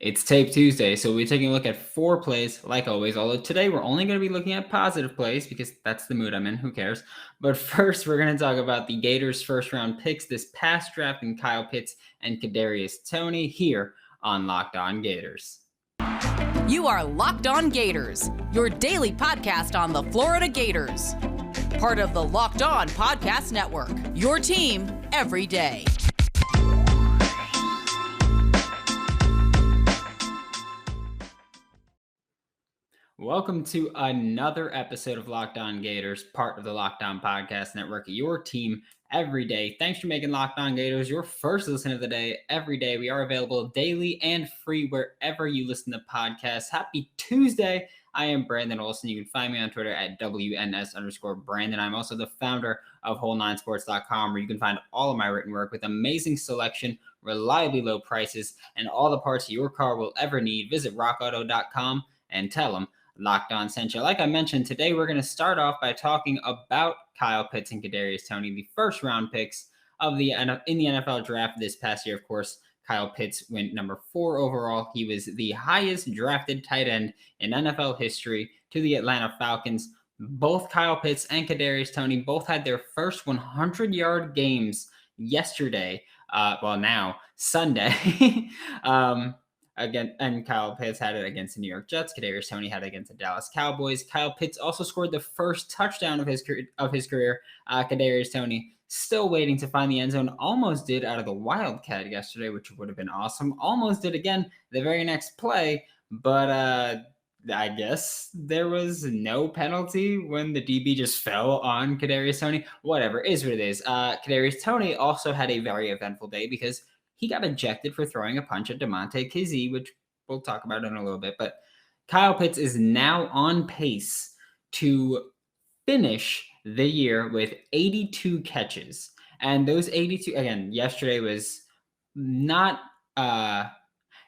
It's Tape Tuesday, so we'll be taking a look at 4 plays, like always, although today we're only going to be looking at positive plays because that's the mood I'm in, who cares. But first, we're going to talk about the Gators' first-round picks this past draft in Kyle Pitts and Kadarius Toney here on Locked On Gators. You are Locked On Gators, your daily podcast on the Florida Gators. Part of the Locked On Podcast Network, your team every day. Welcome to another episode of Locked On Gators, part of the Locked On Podcast Network, your team every day. Thanks for making Locked On Gators your first listen of the day every day. We are available daily and free wherever you listen to podcasts. Happy Tuesday. I am Brandon Olson. You can find me on Twitter at WNS_Brandon. I'm also the founder of Whole9Sports.com, where you can find all of my written work with amazing selection, reliably low prices, and all the parts your car will ever need. Visit rockauto.com and tell them Locked On sent you. Like I mentioned, today we're going to start off by talking about Kyle Pitts and Kadarius Toney, the first round picks in the NFL draft this past year. Of course, Kyle Pitts went number 4 overall. He was the highest drafted tight end in NFL history to the Atlanta Falcons. Both Kyle Pitts and Kadarius Toney both had their first 100-yard games yesterday. Now Sunday. Again, and Kyle Pitts had it against the New York Jets. Kadarius Toney had it against the Dallas Cowboys. Kyle Pitts also scored the first touchdown of his career. Kadarius Toney still waiting to find the end zone. Almost did out of the Wildcat yesterday, which would have been awesome. Almost did again the very next play, but I guess there was no penalty when the DB just fell on Kadarius Toney. Whatever, is what it is. Kadarius Toney also had a very eventful day because he got ejected for throwing a punch at Damontae Kazee, which we'll talk about in a little bit. But Kyle Pitts is now on pace to finish the year with 82 catches. And those 82, again, yesterday was not like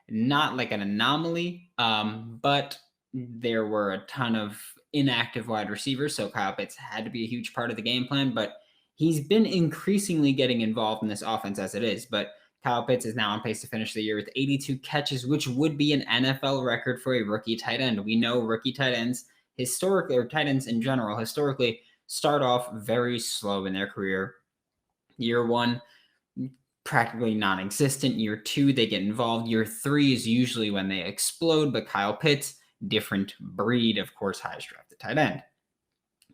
an anomaly, but there were a ton of inactive wide receivers, so Kyle Pitts had to be a huge part of the game plan. But he's been increasingly getting involved in this offense as it is. But Kyle Pitts is now on pace to finish the year with 82 catches, which would be an NFL record for a rookie tight end. We know rookie tight ends historically, or tight ends in general, historically start off very slow in their career. Year 1, practically non-existent. Year 2, they get involved. Year 3 is usually when they explode, but Kyle Pitts, different breed, of course, highest drafted tight end.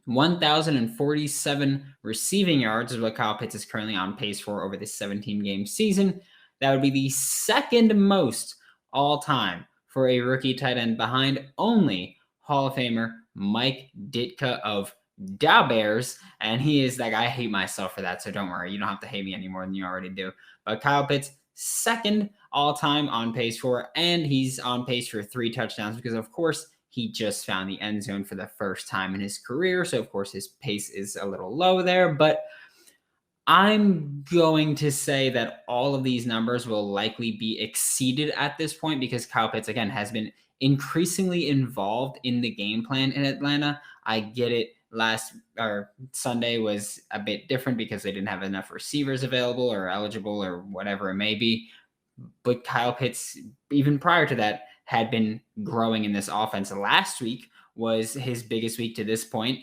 1,047 receiving yards is what Kyle Pitts is currently on pace for over this 17-game season. That would be the second most all-time for a rookie tight end, behind only Hall of Famer Mike Ditka of Da Bears. And he is like, I hate myself for that, so don't worry. You don't have to hate me any more than you already do. But Kyle Pitts, second all-time on pace for, and he's on pace for 3 touchdowns because, of course, he just found the end zone for the first time in his career. So, of course, his pace is a little low there. But I'm going to say that all of these numbers will likely be exceeded at this point because Kyle Pitts, again, has been increasingly involved in the game plan in Atlanta. I get it. Sunday was a bit different because they didn't have enough receivers available or eligible or whatever it may be. But Kyle Pitts, even prior to that, had been growing in this offense. Last week was his biggest week to this point.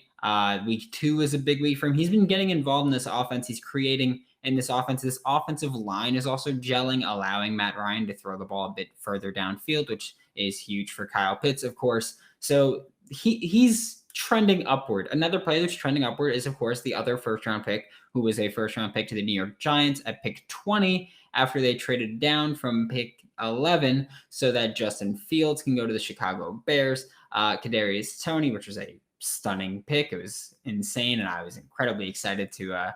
Week 2 was a big week for him. He's been getting involved in this offense. He's creating in this offense. This offensive line is also gelling, allowing Matt Ryan to throw the ball a bit further downfield, which is huge for Kyle Pitts, of course. So he's trending upward. Another player that's trending upward is, of course, the other first-round pick, who was a first-round pick to the New York Giants at pick 20 after they traded down from pick 11 so that Justin Fields can go to the Chicago Bears. Kadarius Toney, which was a stunning pick. It was insane, and I was incredibly excited to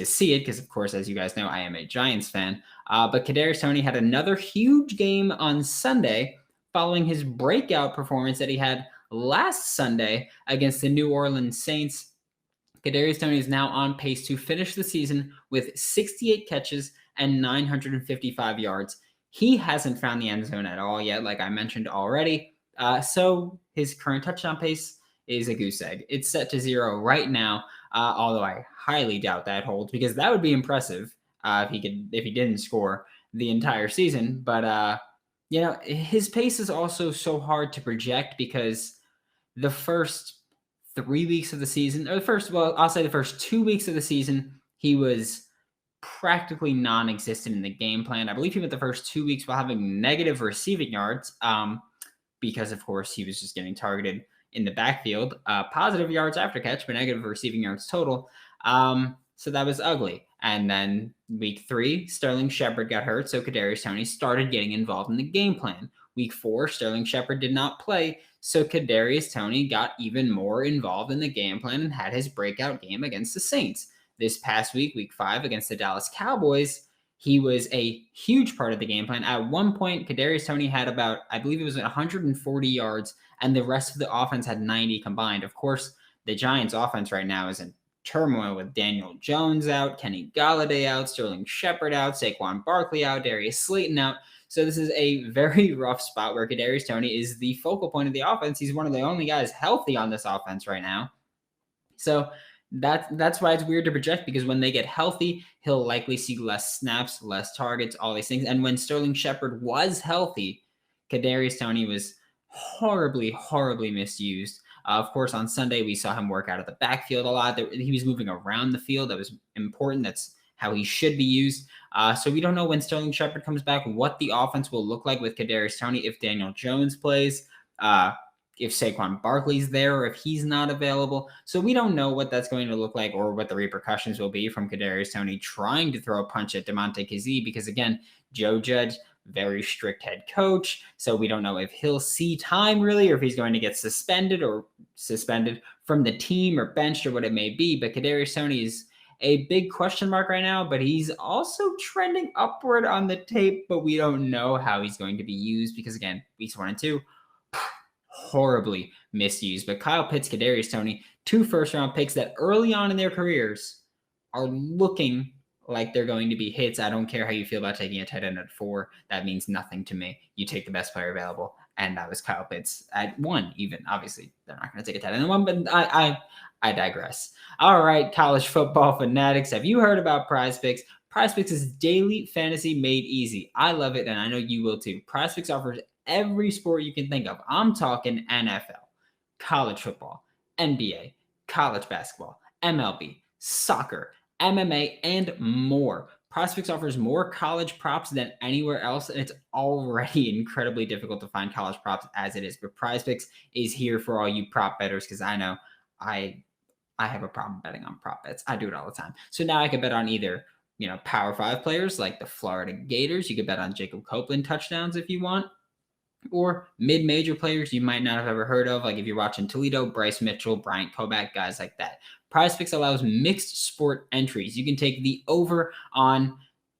see it because, of course, as you guys know, I am a Giants fan. But Kadarius Toney had another huge game on Sunday following his breakout performance that he had last Sunday against the New Orleans Saints. Kadarius Toney is now on pace to finish the season with 68 catches and 955 yards. He hasn't found the end zone at all yet, like I mentioned already. So his current touchdown pace is a goose egg. It's set to 0 right now, although I highly doubt that holds because that would be impressive if he didn't score the entire season. But His pace is also so hard to project because the first 3 weeks of the season, I'll say the first 2 weeks of the season, he was practically non-existent in the game plan. I believe he went the first 2 weeks while having negative receiving yards, because of course he was just getting targeted in the backfield. Positive yards after catch, but negative receiving yards total. So that was ugly. And then week 3, Sterling Shepard got hurt, so Kadarius Toney started getting involved in the game plan. Week 4, Sterling Shepard did not play, so Kadarius Toney got even more involved in the game plan and had his breakout game against the Saints. This past week, week 5, against the Dallas Cowboys, he was a huge part of the game plan. At one point, Kadarius Toney had about, I believe it was 140 yards, and the rest of the offense had 90 combined. Of course, the Giants' offense right now is in turmoil with Daniel Jones out, Kenny Golladay out, Sterling Shepard out, Saquon Barkley out, Darius Slayton out. So this is a very rough spot where Kadarius Toney is the focal point of the offense. He's one of the only guys healthy on this offense right now. So that's why it's weird to project, because when they get healthy, he'll likely see less snaps, less targets, all these things. And when Sterling Shepard was healthy, Kadarius Toney was horribly, horribly misused. Of course, on Sunday, we saw him work out of the backfield a lot. He was moving around the field. That was important. That's how he should be used. So we don't know when Sterling Shepard comes back, what the offense will look like with Kadarius Toney if Daniel Jones plays, if Saquon Barkley's there, or if he's not available. So we don't know what that's going to look like or what the repercussions will be from Kadarius Toney trying to throw a punch at DeMonte Kazee, because again, Joe Judge, very strict head coach. So we don't know if he'll see time really, or if he's going to get suspended from the team or benched or what it may be. But Kadarius Toney is a big question mark right now, but he's also trending upward on the tape, but we don't know how he's going to be used because, again, weeks 1 and 2, horribly misused. But Kyle Pitts, Kadarius Toney, 2 first-round picks that early on in their careers are looking like they're going to be hits. I don't care how you feel about taking a tight end at 4. That means nothing to me. You take the best player available, and that was Kyle Pitts at 1 even. Obviously, they're not going to take a tight end at 1, but I digress. All right, college football fanatics, have you heard about PrizePicks? PrizePicks is daily fantasy made easy. I love it, and I know you will too. PrizePicks offers every sport you can think of. I'm talking NFL, college football, NBA, college basketball, MLB, soccer, MMA, and more. PrizePicks offers more college props than anywhere else, and it's already incredibly difficult to find college props as it is. But PrizePicks is here for all you prop bettors, because I know I have a problem betting on prop bets. I do it all the time. So now I can bet on either, Power 5 players like the Florida Gators. You could bet on Jacob Copeland touchdowns if you want, or mid-major players you might not have ever heard of, like if you're watching Toledo, Bryce Mitchell, Bryant Koback, guys like that. PrizePicks allows mixed sport entries. You can take the over on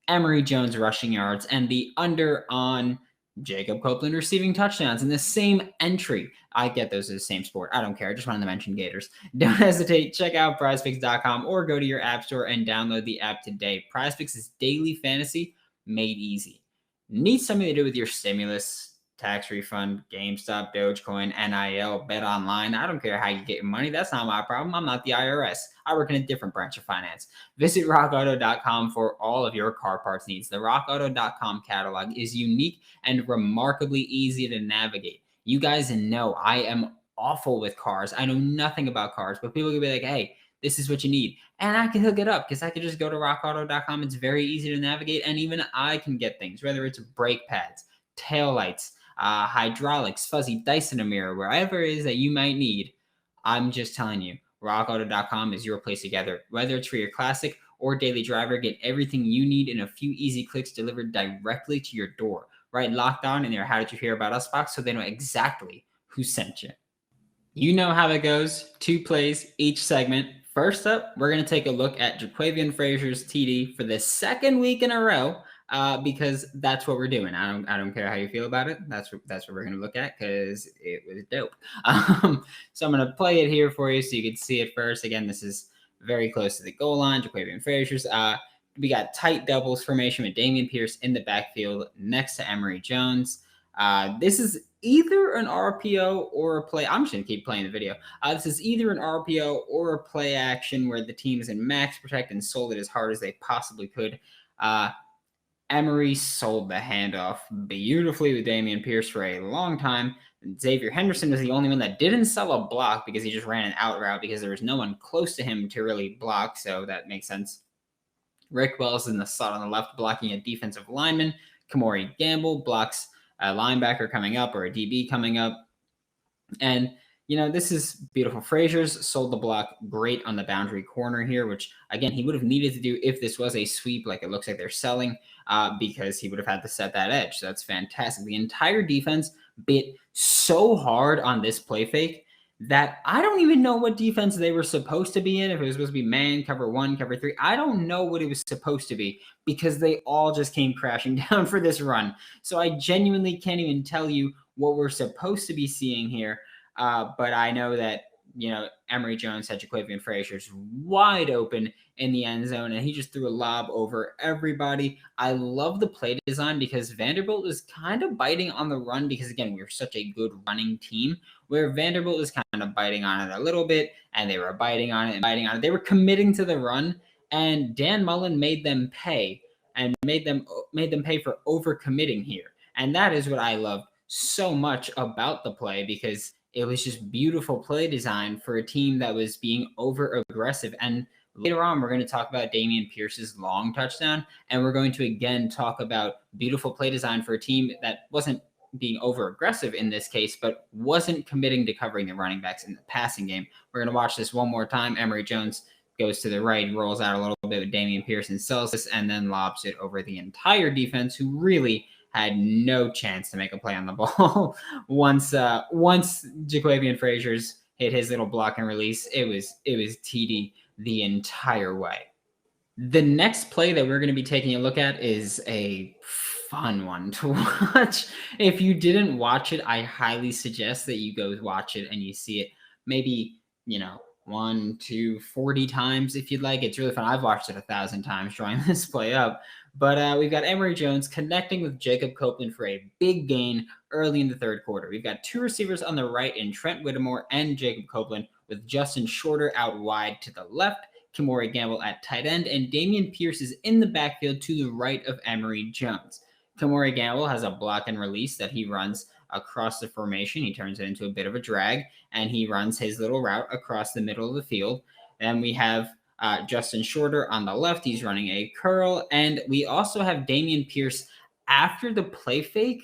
Emory Jones rushing yards and the under on Jacob Copeland receiving touchdowns in the same entry. I get those as the same sport. I don't care. I just wanted to mention Gators. Don't hesitate. Check out prizepicks.com or go to your app store and download the app today. PrizePicks is daily fantasy made easy. Need something to do with your stimulus, tax refund, GameStop, Dogecoin, NIL, BetOnline. I don't care how you get your money. That's not my problem. I'm not the IRS. I work in a different branch of finance. Visit rockauto.com for all of your car parts needs. The rockauto.com catalog is unique and remarkably easy to navigate. You guys know I am awful with cars. I know nothing about cars, but people can be like, hey, this is what you need. And I can hook it up because I can just go to rockauto.com. It's very easy to navigate. And even I can get things, whether it's brake pads, taillights, hydraulics, fuzzy Dyson mirror, wherever it is that you might need. I'm just telling you, rockauto.com is your place to gather. Whether it's for your classic or daily driver, get everything you need in a few easy clicks delivered directly to your door. Right, locked on in their How Did You Hear About Us box, so they know exactly who sent you. You know how it goes. 2 plays each segment. First up, we're going to take a look at Jaquavion Frazier's TD for the second week in a row. Because that's what we're doing. I don't care how you feel about it. That's what we're gonna look at because it was dope. So I'm gonna play it here for you so you can see it first. Again, this is very close to the goal line. Jaquavion Frazier's. We got tight doubles formation with Damien Pierce in the backfield next to Emory Jones. This is either an RPO or a play. I'm just gonna keep playing the video. This is either an RPO or a play action where the team is in max protect and sold it as hard as they possibly could. Emory sold the handoff beautifully with Damien Pierce for a long time. Xavier Henderson was the only one that didn't sell a block because he just ran an out route because there was no one close to him to really block, so that makes sense. Rick Wells in the slot on the left blocking a defensive lineman. Kamori Gamble blocks a linebacker coming up or a DB coming up. And, this is beautiful. Frazier's sold the block great on the boundary corner here, which, again, he would have needed to do if this was a sweep like it looks like they're selling, because he would have had to set that edge. So that's fantastic. The entire defense bit so hard on this play fake that I don't even know what defense they were supposed to be in. If it was supposed to be man, cover 1, cover 3, I don't know what it was supposed to be because they all just came crashing down for this run. So I genuinely can't even tell you what we're supposed to be seeing here. But I know that, Emory Jones had Jaquavian Frazier's wide open in the end zone, and he just threw a lob over everybody. I love the play design because Vanderbilt was kind of biting on the run because, again, we were such a good running team where Vanderbilt was kind of biting on it a little bit, and they were biting on it and biting on it. They were committing to the run, and Dan Mullen made them pay and made them pay for overcommitting here. And that is what I love so much about the play because it was just beautiful play design for a team that was being over aggressive. And later on, we're going to talk about Damien Pierce's long touchdown, and we're going to again talk about beautiful play design for a team that wasn't being over aggressive in this case, but wasn't committing to covering the running backs in the passing game. We're going to watch this one more time. Emory Jones goes to the right, rolls out a little bit with Damien Pierce and sells this, and then lobs it over the entire defense, who really had no chance to make a play on the ball. once Jaquavian Frazier's hit his little block and release, it was TD the entire way. The next play that we're going to be taking a look at is a fun one to watch. If you didn't watch it, I highly suggest that you go watch it and you see it maybe, 1, 2, 40 times if you'd like. It's really fun. I've watched it 1,000 times drawing this play up. But we've got Emory Jones connecting with Jacob Copeland for a big gain early in the third quarter. We've got two receivers on the right in Trent Whittemore and Jacob Copeland, with Justin Shorter out wide to the left, Kamori Gamble at tight end, and Damien Pierce is in the backfield to the right of Emory Jones. Kamori Gamble has a block and release that he runs across the formation. He turns it into a bit of a drag, and he runs his little route across the middle of the field. Then we have Justin Shorter on the left. He's running a curl. And we also have Damien Pierce after the play fake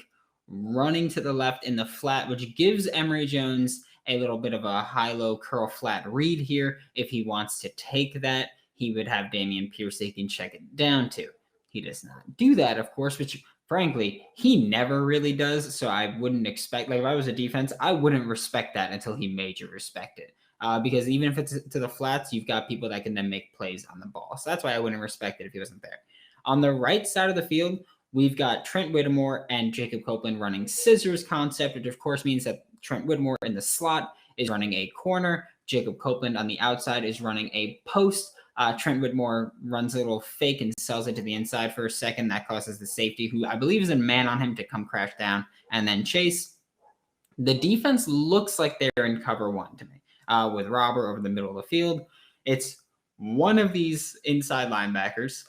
running to the left in the flat, which gives Emory Jones a little bit of a high-low curl flat read here. If he wants to take that, he would have Damien Pierce he can check it down to. He does not do that, of course, which frankly, he never really does. So I wouldn't expect, if I was a defense, I wouldn't respect that until he made you respect it. Because even if it's to the flats, you've got people that can then make plays on the ball. So that's why I wouldn't respect it if he wasn't there. On the right side of the field, we've got Trent Whittemore and Jacob Copeland running scissors concept, which of course means that Trent Whittemore in the slot is running a corner. Jacob Copeland on the outside is running a post. Trent Whittemore runs a little fake and sells it to the inside for a second. That causes the safety, who I believe is a man on him, to come crash down and then chase. The defense looks like they're in cover 1 to me. With Robert over the middle of the field. It's one of these inside linebackers.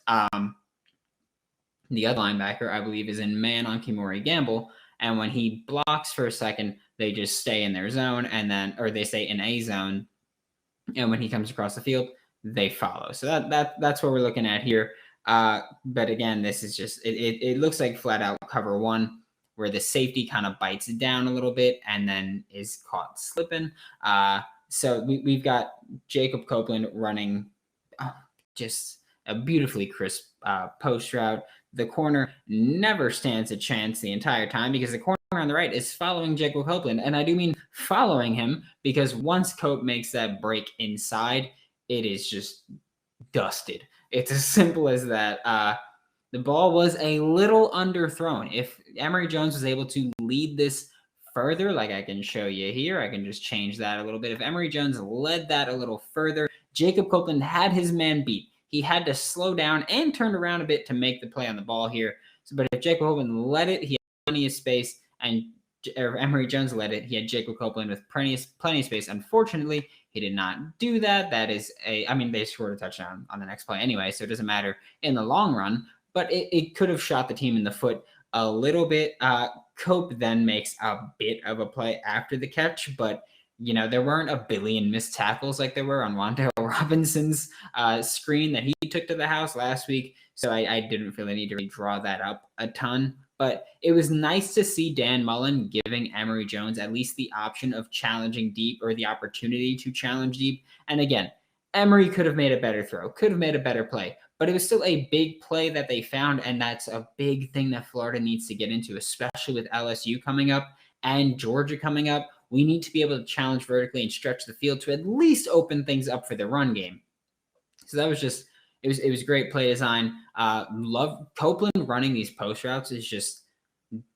The other linebacker, I believe, is in man on Kamori Gamble. And when he blocks for a second, they just stay in their zone, or they stay in a zone. And when he comes across the field, they follow. So that's what we're looking at here. But again, this is just, it looks like flat out cover 1, where the safety kind of bites it down a little bit and then is caught slipping. So we've got Jacob Copeland running just a beautifully crisp post route. The corner never stands a chance the entire time because the corner on the right is following Jacob Copeland. And I do mean following him because once Cope makes that break inside, it is just dusted. It's as simple as that. The ball was a little underthrown. If Emory Jones was able to lead this further, like I can show you here, I can just change that a little bit. If Emory Jones led that a little further, Jacob Copeland had his man beat. He had to slow down and turn around a bit to make the play on the ball here. But if Jacob Copeland led it, he had plenty of space, and Emory Jones led it, he had Jacob Copeland with plenty of space. Unfortunately, he did not do that. They scored a touchdown on the next play anyway, so it doesn't matter in the long run. but it could have shot the team in the foot a little bit. Cope then makes a bit of a play after the catch, but there weren't a billion missed tackles like there were on Wan'Dale Robinson's screen that he took to the house last week. So I didn't really need to really draw that up a ton. But it was nice to see Dan Mullen giving Emory Jones at least the option of challenging deep, or the opportunity to challenge deep. And again, Emory could have made a better throw, could have made a better play, but it was still a big play that they found. And that's a big thing that Florida needs to get into, especially with LSU coming up and Georgia coming up. We need to be able to challenge vertically and stretch the field to at least open things up for the run game. So that was just, it was great play design. Love Copeland running these post routes. Is just,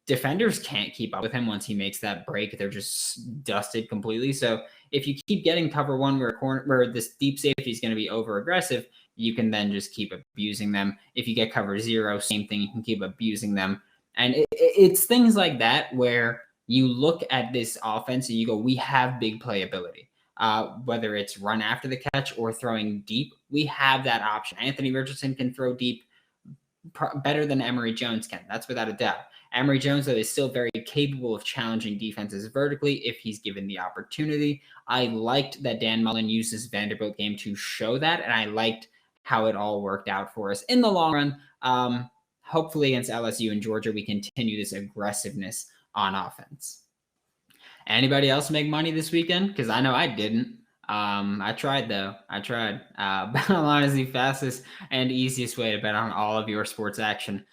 defenders can't keep up with him once he makes that break. They're just dusted completely. So if you keep getting cover one where this deep safety is going to be over aggressive, you can then just keep abusing them. If you get cover zero, same thing, you can keep abusing them. And it's things like that where you look at this offense and you go, we have big playability. Whether it's run after the catch or throwing deep, we have that option. Anthony Richardson can throw deep better than Emory Jones can. That's without a doubt. Emory Jones, though, is still very capable of challenging defenses vertically if he's given the opportunity. I liked that Dan Mullen used this Vanderbilt game to show that, and I liked how it all worked out for us in the long run. Hopefully against LSU and Georgia, we continue this aggressiveness on offense. Anybody else make money this weekend? Because I know I didn't. I tried, though. BetOnline is the fastest and easiest way to bet on all of your sports action.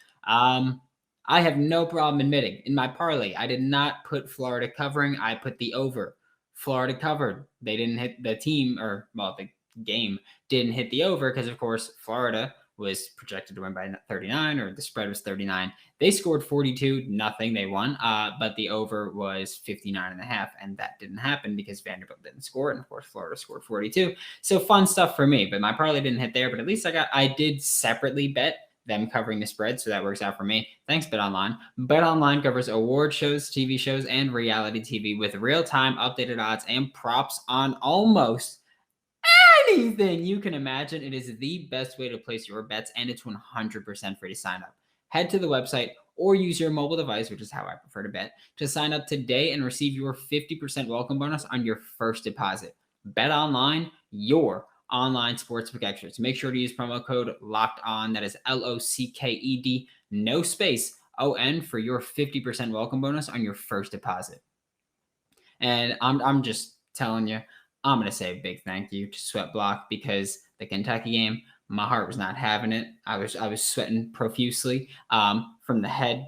I have no problem admitting, in my parlay, I did not put Florida covering. I put the over. Florida covered. They didn't hit the team, the game didn't hit the over because, of course, Florida was projected to win by 39, or the spread was 39. They scored 42-0. They won, but the over was 59.5, and that didn't happen because Vanderbilt didn't score, and of course Florida scored 42. So fun stuff for me, but my parlay didn't hit there. But at least I did separately bet them covering the spread, so that works out for me. Thanks, BetOnline. BetOnline covers award shows, TV shows, and reality TV with real-time updated odds and props on almost anything you can imagine. It is the best way to place your bets, and it's 100% free to sign up. Head to the website or use your mobile device, which is how I prefer to bet, to sign up today and receive your 50% welcome bonus on your first deposit. BetOnline, your online sportsbook experts. Make sure to use promo code LOCKEDON. That is LOCKED, no space, ON, for your 50% welcome bonus on your first deposit. And I'm just telling you, I'm going to say a big thank you to SweatBlock, because the Kentucky game, my heart was not having it. I was sweating profusely from the head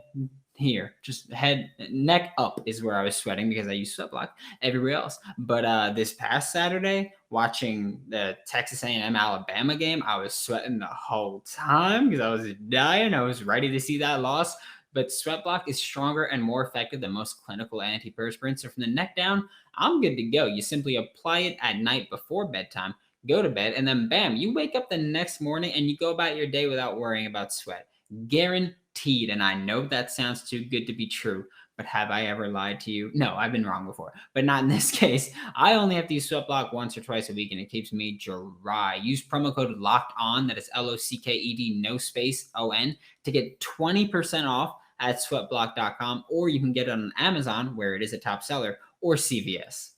here, just head, neck up is where I was sweating because I use SweatBlock everywhere else. But this past Saturday, watching the Texas A&M Alabama game, I was sweating the whole time because I was dying. I was ready to see that loss. But SweatBlock is stronger and more effective than most clinical antiperspirants. So from the neck down, I'm good to go. You simply apply it at night before bedtime, go to bed, and then bam, you wake up the next morning and you go about your day without worrying about sweat. Guaranteed. And I know that sounds too good to be true, but have I ever lied to you? No, I've been wrong before, but not in this case. I only have to use SweatBlock once or twice a week, and it keeps me dry. Use promo code LOCKEDON, that is LOCKED, no space, ON, to get 20% off at sweatblock.com, or you can get it on Amazon, where it is a top seller, or CVS.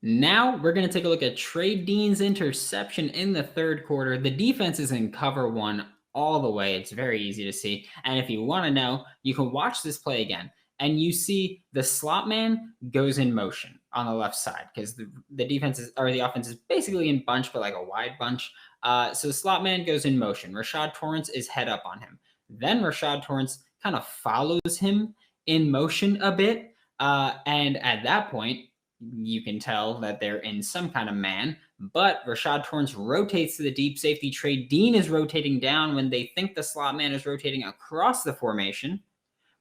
Now we're going to take a look at Trey Dean's interception in the third quarter. The defense is in cover one all the way. It's very easy to see. And if you want to know, you can watch this play again. And you see the slot man goes in motion on the left side, because the defense is, or the offense is basically in bunch, but like a wide bunch. So the slot man goes in motion. Rashad Torrance is head up on him. Then Rashad Torrance kind of follows him in motion a bit. And at that point, you can tell that they're in some kind of man. But Rashad Torrance rotates to the deep safety. Trey Dean is rotating down when they think the slot man is rotating across the formation.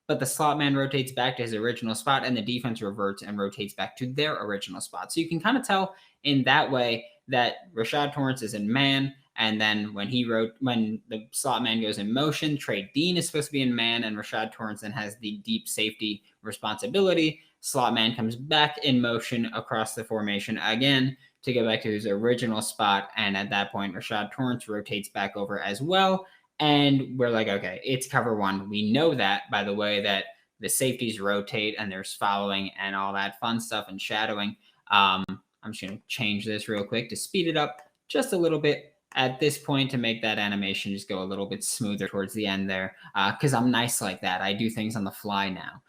But the slot man rotates back to his original spot, and the defense reverts and rotates back to their original spot. So you can kind of tell in that way that Rashad Torrance is in man. And then when the slot man goes in motion, Trey Dean is supposed to be in man, and Rashad Torrance then has the deep safety responsibility. Slot man comes back in motion across the formation again to go back to his original spot. And at that point, Rashad Torrance rotates back over as well. And we're like, okay, it's cover one. We know that by the way that the safeties rotate and there's following and all that fun stuff and shadowing. I'm just going to change this real quick to speed it up just a little bit at this point to make that animation just go a little bit smoother towards the end there, because I'm nice like that. I do things on the fly now.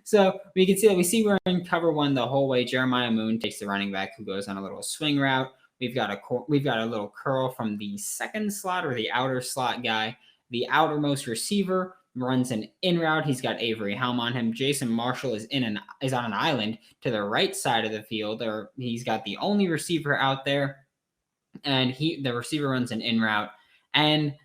So we can see that we're in cover one the whole way. Jeremiah Moon takes the running back who goes on a little swing route. We've got a little curl from the second slot or the outer slot guy. The outermost receiver runs an in route. He's got Avery Helm on him. Jason Marshall is on an island to the right side of the field, or he's got the only receiver out there, and the receiver runs an in route. And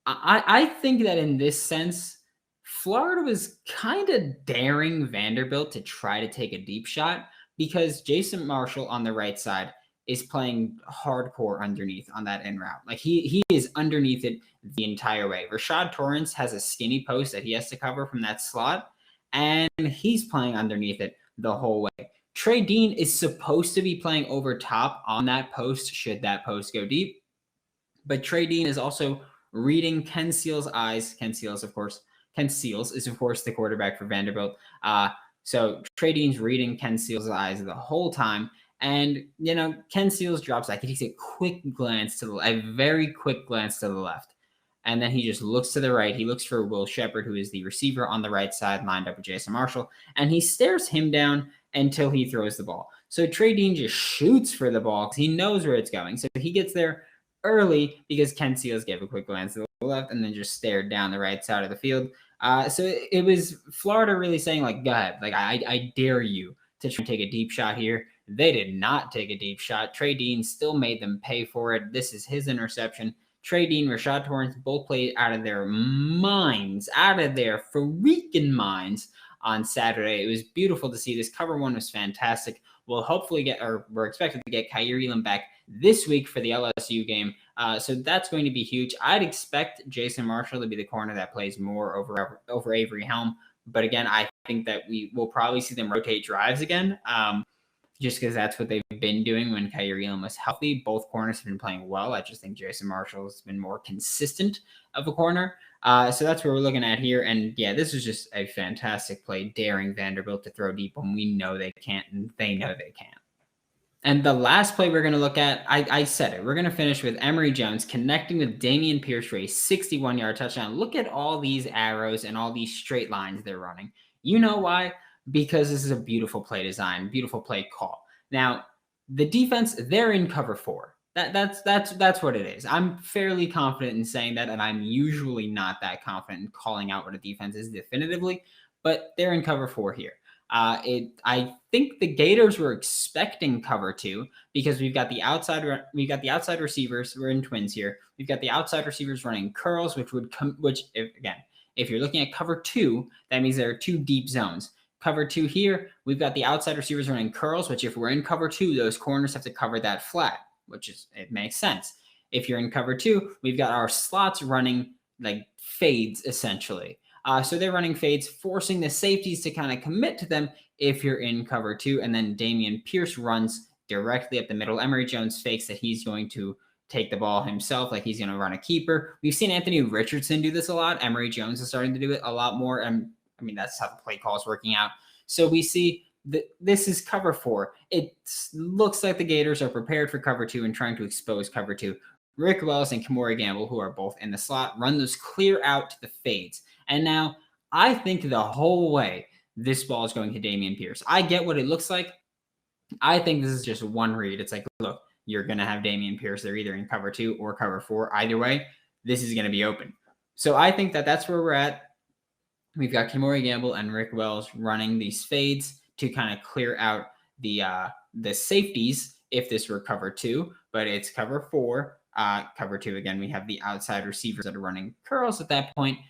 I think that in this sense, Florida was kind of daring Vanderbilt to try to take a deep shot because Jason Marshall on the right side is playing hardcore underneath on that in route. Like he is underneath it the entire way. Rashad Torrance has a skinny post that he has to cover from that slot, and he's playing underneath it the whole way. Trey Dean is supposed to be playing over top on that post should that post go deep, but Trey Dean is also reading Ken Seals' eyes. Ken Seals is, of course, the quarterback for Vanderbilt. So Trey Dean's reading Ken Seals' eyes the whole time. And, Ken Seals drops back. He takes a very quick glance to the left. And then he just looks to the right. He looks for Will Shepard, who is the receiver on the right side, lined up with Jason Marshall. And he stares him down until he throws the ball. So Trey Dean just shoots for the ball because he knows where it's going. So he gets there early because Ken Seals gave a quick glance to the left and then just stared down the right side of the field. So it was Florida really saying, like, go ahead. Like, I dare you to try and take a deep shot here. They did not take a deep shot. Trey Dean still made them pay for it. This is his interception. Trey Dean, Rashad Torrance both played out of their freaking minds on Saturday. It was beautiful to see. This cover one was fantastic. We're expected to get Kaiir Elam back this week for the LSU game. So that's going to be huge. I'd expect Jason Marshall to be the corner that plays more over Avery Helm. But again, I think that we will probably see them rotate drives again. Just because that's what they've been doing when Kaiir Elam was healthy. Both corners have been playing well. I just think Jason Marshall has been more consistent of a corner. So that's what we're looking at here. And yeah, this was just a fantastic play, daring Vanderbilt to throw deep when we know they can't, and they know they can't. And the last play we're going to look at, I said it, we're going to finish with Emory Jones connecting with Damien Pierce for a 61-yard touchdown. Look at all these arrows and all these straight lines they're running. You know why? Because this is a beautiful play design, beautiful play call. Now, the defense, they're in cover 4. That's what it is. I'm fairly confident in saying that, and I'm usually not that confident in calling out what a defense is definitively, but they're in cover 4 here. I think the Gators were expecting cover 2 because we've got the outside receivers. We're in twins here. We've got the outside receivers running curls, if you're looking at cover 2, that means there are 2 deep zones. Cover 2 here, we've got the outside receivers running curls, which if we're in cover 2, those corners have to cover that flat, it makes sense. If you're in cover 2, we've got our slots running like fades essentially. So they're running fades, forcing the safeties to kind of commit to them if you're in cover 2. And then Damien Pierce runs directly up the middle. Emory Jones fakes that he's going to take the ball himself, like he's going to run a keeper. We've seen Anthony Richardson do this a lot. Emory Jones is starting to do it a lot more. And that's how the play call is working out. So we see that this is cover 4. It looks like the Gators are prepared for cover 2 and trying to expose cover 2. Rick Wells and Kamori Gamble, who are both in the slot, run those clear out to the fades. And now I think the whole way this ball is going to Damien Pierce. I get what it looks like. I think this is just one read. It's like, look, you're going to have Damien Pierce. They're either in cover 2 or cover 4. Either way, this is going to be open. So I think that that's where we're at. We've got Kamori Gamble and Rick Wells running these fades to kind of clear out the safeties if this were cover 2, but it's cover 4. Cover 2, again, we have the outside receivers that are running curls at that point.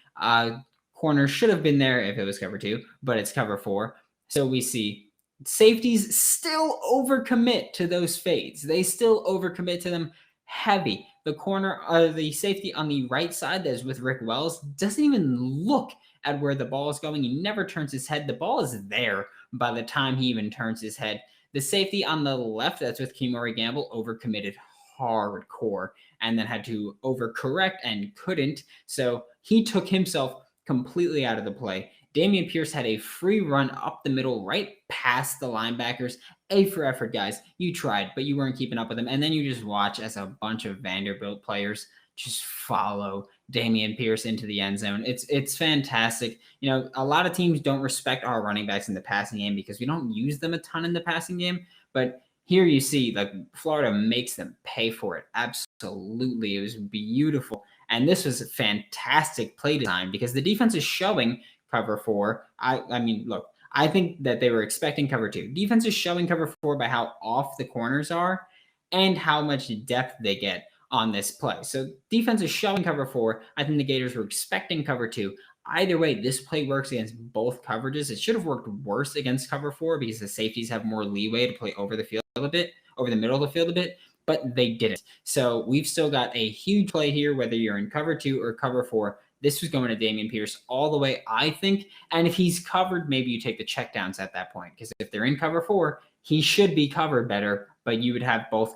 Corners should have been there if it was cover 2, but it's cover 4. So we see safeties still overcommit to those fades. They still overcommit to them heavy. The safety on the right side that is with Rick Wells doesn't even look at where the ball is going. He never turns his head. The ball is there by the time he even turns his head. The safety on the left that's with Kamori Gamble overcommitted hardcore and then had to overcorrect and couldn't. So he took himself completely out of the play. Damien Pierce had a free run up the middle right past the linebackers. A for effort, guys. You tried, but you weren't keeping up with them. And then you just watch as a bunch of Vanderbilt players just follow Damien Pierce into the end zone. It's fantastic. You know, a lot of teams don't respect our running backs in the passing game because we don't use them a ton in the passing game. But here you see, like, Florida makes them pay for it. Absolutely. It was beautiful. And this was fantastic play design because the defense is showing cover 4. I mean, look, I think that they were expecting cover 2. Defense is showing cover 4 by how off the corners are and how much depth they get on this play. So defense is showing cover 4. I think the Gators were expecting cover 2. Either way, this play works against both coverages. It should have worked worse against cover 4 because the safeties have more leeway to play over the field a bit, over the middle of the field a bit, but they didn't. So we've still got a huge play here, whether you're in cover 2 or cover 4. This was going to Damien Pierce all the way, I think. And if he's covered, maybe you take the checkdowns at that point. Because if they're in cover 4, he should be covered better, but you would have both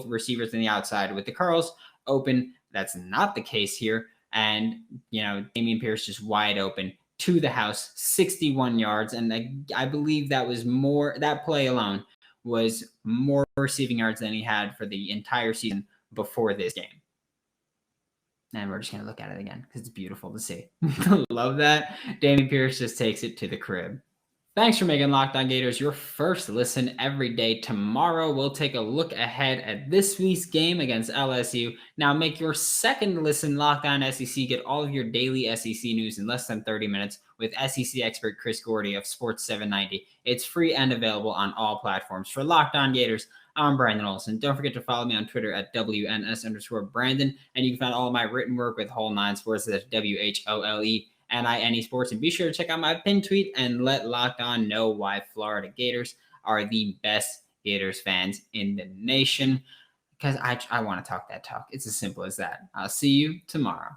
receivers on the outside with the curls open. That's not the case here. And, you know, Damien Pierce just wide open to the house, 61 yards. And I believe that play alone was more receiving yards than he had for the entire season before this game. And we're just going to look at it again because it's beautiful to see. Love that. Damien Pierce just takes it to the crib. Thanks for making Locked On Gators your first listen every day. Tomorrow, we'll take a look ahead at this week's game against LSU. Now, make your second listen Locked On SEC. Get all of your daily SEC news in less than 30 minutes with SEC expert Chris Gordy of Sports 790. It's free and available on all platforms. For Locked On Gators, I'm Brandon Olson. Don't forget to follow me on Twitter at WNS_Brandon. And you can find all of my written work with Whole Nine Sports. That's WHOLENINE Sports. And be sure to check out my pin tweet and let Locked On know why Florida Gators are the best Gators fans in the nation. Because I want to talk that talk. It's as simple as that. I'll see you tomorrow.